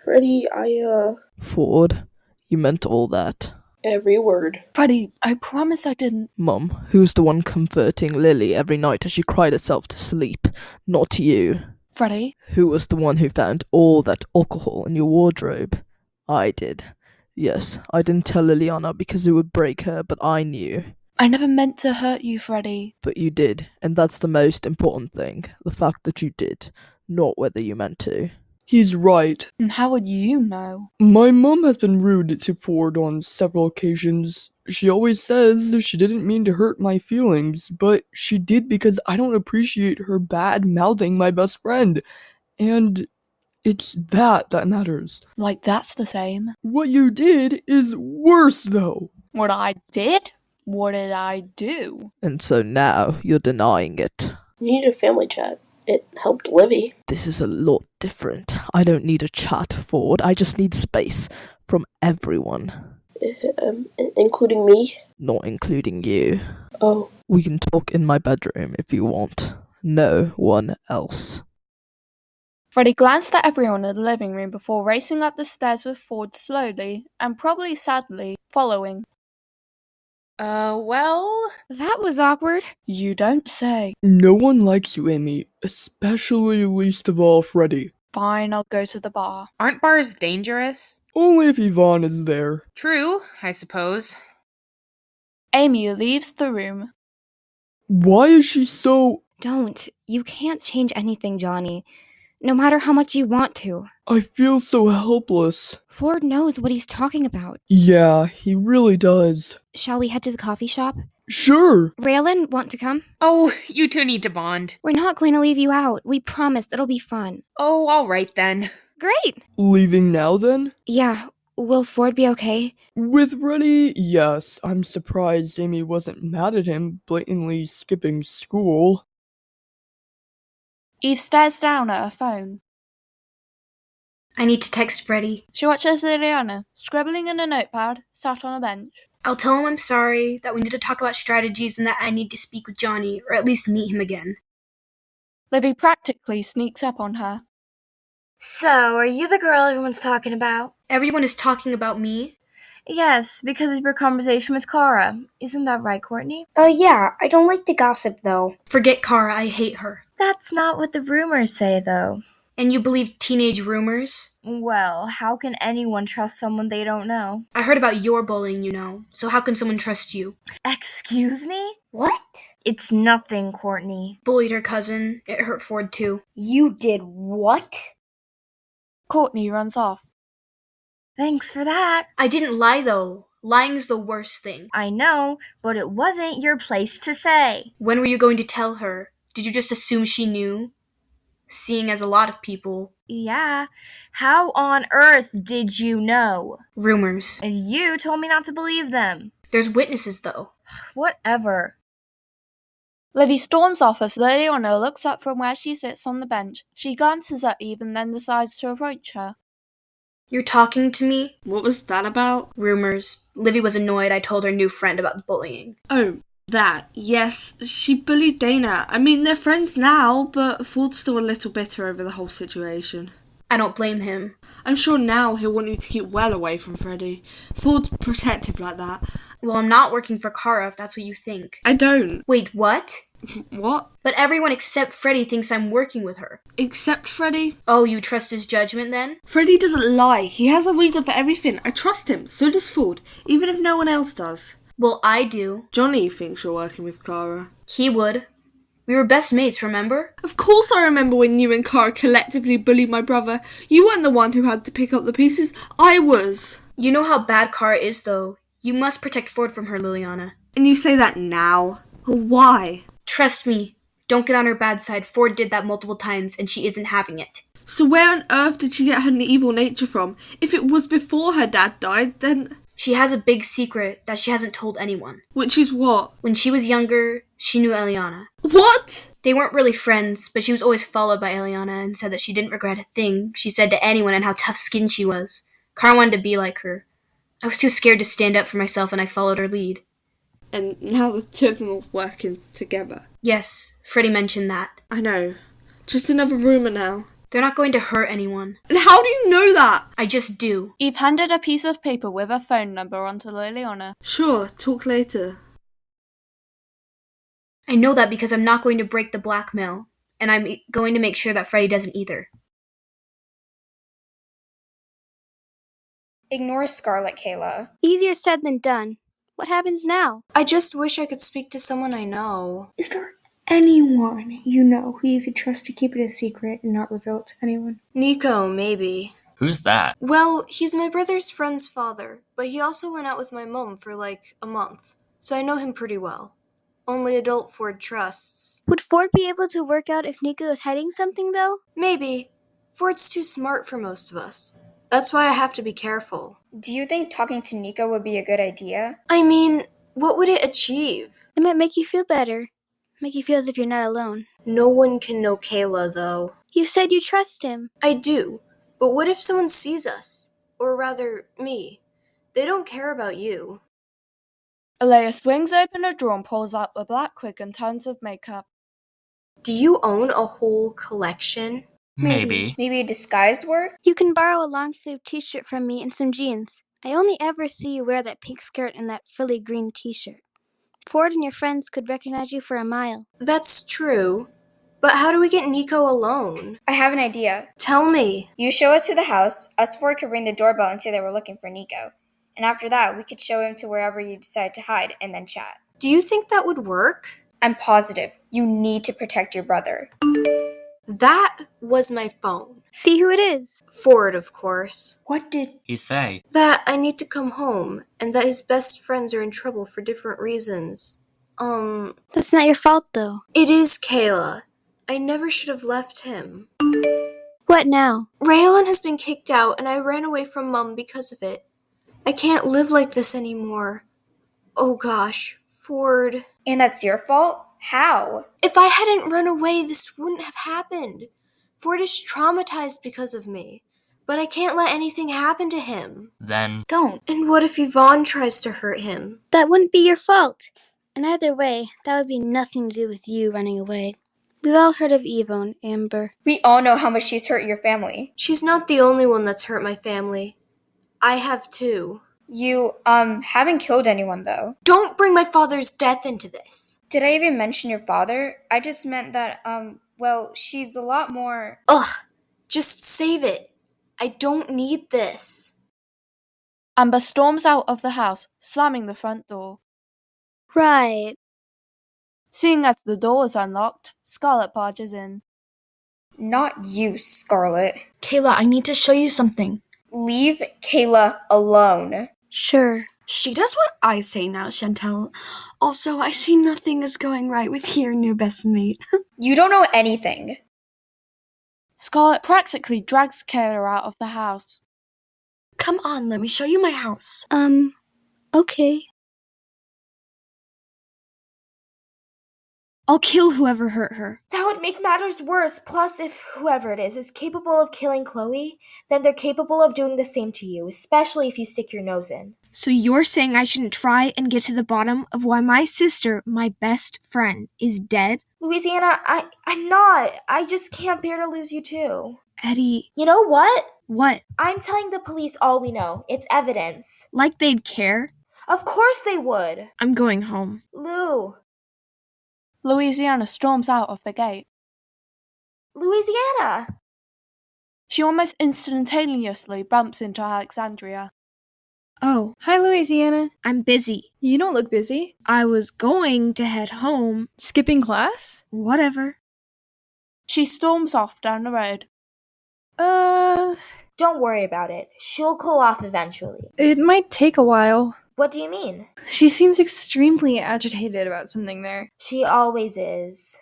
Freddie, Ford, you meant all that. Every word. Freddie, I promise I didn't. Mum, who's the one comforting Lily every night as she cried herself to sleep? Not you. Freddie? Who was the one who found all that alcohol in your wardrobe? I did. Yes, I didn't tell Liliana because it would break her, but I knew. I never meant to hurt you, Freddie. But you did, and that's the most important thing. The fact that you did, not whether you meant to. He's right. And how would you know? My mom has been rude to Ford on several occasions. She always says she didn't mean to hurt my feelings, but she did because I don't appreciate her bad-mouthing my best friend. And it's that matters. Like that's the same. What you did is worse, though. What I did? What did I do? And so now you're denying it. You need a family chat. It helped Livy. This is a lot different. I don't need a chat, Ford. I just need space from everyone. Including me? Not including you. Oh. We can talk in my bedroom if you want. No one else. Freddie glanced at everyone in the living room before racing up the stairs with Ford slowly, and probably sadly, following. Well... That was awkward. You don't say. No one likes you, Amy. Especially least of all Freddie. Fine, I'll go to the bar. Aren't bars dangerous? Only if Yvonne is there. True, I suppose. Amy leaves the room. Why is she so... Don't. You can't change anything, Johnny. No matter how much you want to. I feel so helpless. Ford knows what he's talking about. Yeah, he really does. Shall we head to the coffee shop? Sure. Raylan, want to come? Oh, you two need to bond. We're not going to leave you out. We promised it'll be fun. Oh, alright then. Great! Leaving now then? Yeah. Will Ford be okay? With Freddie, yes. I'm surprised Amy wasn't mad at him blatantly skipping school. Eve stares down at her phone. I need to text Freddie. She watches Liliana, scribbling in a notepad, sat on a bench. I'll tell him I'm sorry, that we need to talk about strategies, and that I need to speak with Johnny, or at least meet him again. Livy practically sneaks up on her. So, are you the girl everyone's talking about? Everyone is talking about me? Yes, because of your conversation with Kara. Isn't that right, Courtney? Oh yeah, I don't like to gossip though. Forget Kara, I hate her. That's not what the rumors say, though. And you believe teenage rumors? Well, how can anyone trust someone they don't know? I heard about your bullying, you know, so how can someone trust you? Excuse me? What? It's nothing, Courtney. Bullied her cousin. It hurt Ford too. You did what? Courtney runs off. Thanks for that. I didn't lie though. Lying's the worst thing. I know, but it wasn't your place to say. When were you going to tell her? Did you just assume she knew? Seeing as a lot of people. Yeah. How on earth did you know? Rumors. And you told me not to believe them. There's witnesses though. Whatever. Livy storms off as Liliana looks up from where she sits on the bench. She glances at Eve and then decides to approach her. You're talking to me? What was that about? Rumors. Livy was annoyed I told her new friend about bullying. Oh, that. Yes, she bullied Dana. I mean, they're friends now, but Ford's still a little bitter over the whole situation. I don't blame him. I'm sure now he'll want you to keep well away from Freddie. Ford's protective like that. Well, I'm not working for Kara if that's what you think. I don't. Wait, what? What? But everyone except Freddie thinks I'm working with her. Except Freddie? Oh, you trust his judgment then? Freddie doesn't lie. He has a reason for everything. I trust him. So does Ford. Even if no one else does. Well, I do. Johnny thinks you're working with Kara. He would. We were best mates, remember? Of course I remember when you and Kara collectively bullied my brother. You weren't the one who had to pick up the pieces. I was. You know how bad Kara is, though. You must protect Ford from her, Liliana. And you say that now? Why? Trust me, don't get on her bad side. Ford did that multiple times and she isn't having it. So where on earth did she get her evil nature from? If it was before her dad died, then... She has a big secret that she hasn't told anyone. Which is what? When she was younger, she knew Eliana. What? They weren't really friends, but she was always followed by Eliana and said that she didn't regret a thing she said to anyone and how tough-skinned she was. Kara wanted to be like her. I was too scared to stand up for myself and I followed her lead. And now the two of them are working together. Yes, Freddie mentioned that. I know. Just another rumour now. They're not going to hurt anyone. And how do you know that? I just do. Eve handed a piece of paper with a phone number onto Liliana. Sure, talk later. I know that because I'm not going to break the blackmail, and I'm going to make sure that Freddie doesn't either. Ignore Scarlet, Kayla. Easier said than done. What happens now? I just wish I could speak to someone I know. Is there anyone you know who you could trust to keep it a secret and not reveal it to anyone? Nico, maybe. Who's that? Well, he's my brother's friend's father, but he also went out with my mom for like a month, so I know him pretty well. Only adult Ford trusts. Would Ford be able to work out if Nico is hiding something, though? Maybe. Ford's too smart for most of us. That's why I have to be careful. Do you think talking to Nico would be a good idea? I mean, what would it achieve? It might make you feel better. Make you feel as if you're not alone. No one can know Kayla, though. You said you trust him. I do. But what if someone sees us? Or rather, me. They don't care about you. Alea swings open a drawer and pulls out a black wig and tons of makeup. Do you own a whole collection? Maybe. Maybe a disguised work? You can borrow a long-sleeve t-shirt from me and some jeans. I only ever see you wear that pink skirt and that frilly green t-shirt. Ford and your friends could recognize you for a mile. That's true. But how do we get Nico alone? I have an idea. Tell me. You show us to the house, us four could ring the doorbell and say that we're looking for Nico. And after that, we could show him to wherever you decide to hide and then chat. Do you think that would work? I'm positive. You need to protect your brother. That was my phone. See who it is. Ford, of course. What did he say? That I need to come home, and that his best friends are in trouble for different reasons. That's not your fault, though. It is, Kayla. I never should have left him. What now? Raylan has been kicked out, and I ran away from Mum because of it. I can't live like this anymore. Oh gosh, Ford. And that's your fault? How? If I hadn't run away, this wouldn't have happened. Ford is traumatized because of me. But I can't let anything happen to him. Then don't. And what if Yvonne tries to hurt him? That wouldn't be your fault. And either way, that would be nothing to do with you running away. We've all heard of Yvonne, Amber. We all know how much she's hurt your family. She's not the only one that's hurt my family. I have too. You, haven't killed anyone, though. Don't bring my father's death into this. Did I even mention your father? I just meant that, well, she's a lot more... Ugh, just save it. I don't need this. Amber storms out of the house, slamming the front door. Right. Seeing as the door is unlocked, Scarlet barges in. Not you, Scarlet. Kayla, I need to show you something. Leave Kayla alone. Sure. She does what I say now, Chantel. Also, I see nothing is going right with your new best mate. You don't know anything. Scarlet practically drags Kayla out of the house. Come on, let me show you my house. Okay. I'll kill whoever hurt her. That would make matters worse. Plus, if whoever it is capable of killing Chloe, then they're capable of doing the same to you, especially if you stick your nose in. So you're saying I shouldn't try and get to the bottom of why my sister, my best friend, is dead? Louisiana, I'm not. I just can't bear to lose you too. Eddie. You know what? What? I'm telling the police all we know. It's evidence. Like they'd care? Of course they would. I'm going home. Lou. Louisiana storms out of the gate. Louisiana! She almost instantaneously bumps into Alexandria. Oh. Hi, Louisiana. I'm busy. You don't look busy. I was going to head home. Skipping class? Whatever. She storms off down the road. Don't worry about it. She'll cool off eventually. It might take a while. What do you mean? She seems extremely agitated about something there. She always is.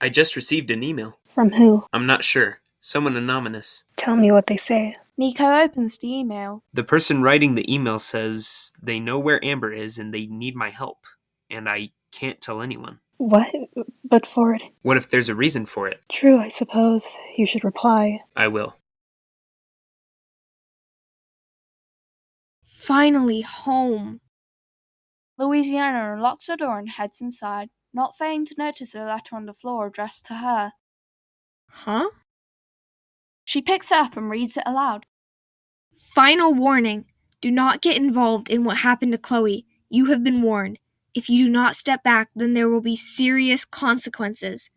I just received an email. From who? I'm not sure. Someone anonymous. Tell me what they say. Nico opens the email. The person writing the email says they know where Amber is and they need my help. And I can't tell anyone. What? But Ford. What if there's a reason for it? True, I suppose. You should reply. I will. Finally home. Louisiana unlocks the door and heads inside, not failing to notice a letter on the floor addressed to her. Huh? She picks it up and reads it aloud. Final warning. Do not get involved in what happened to Chloe. You have been warned. If you do not step back, then there will be serious consequences.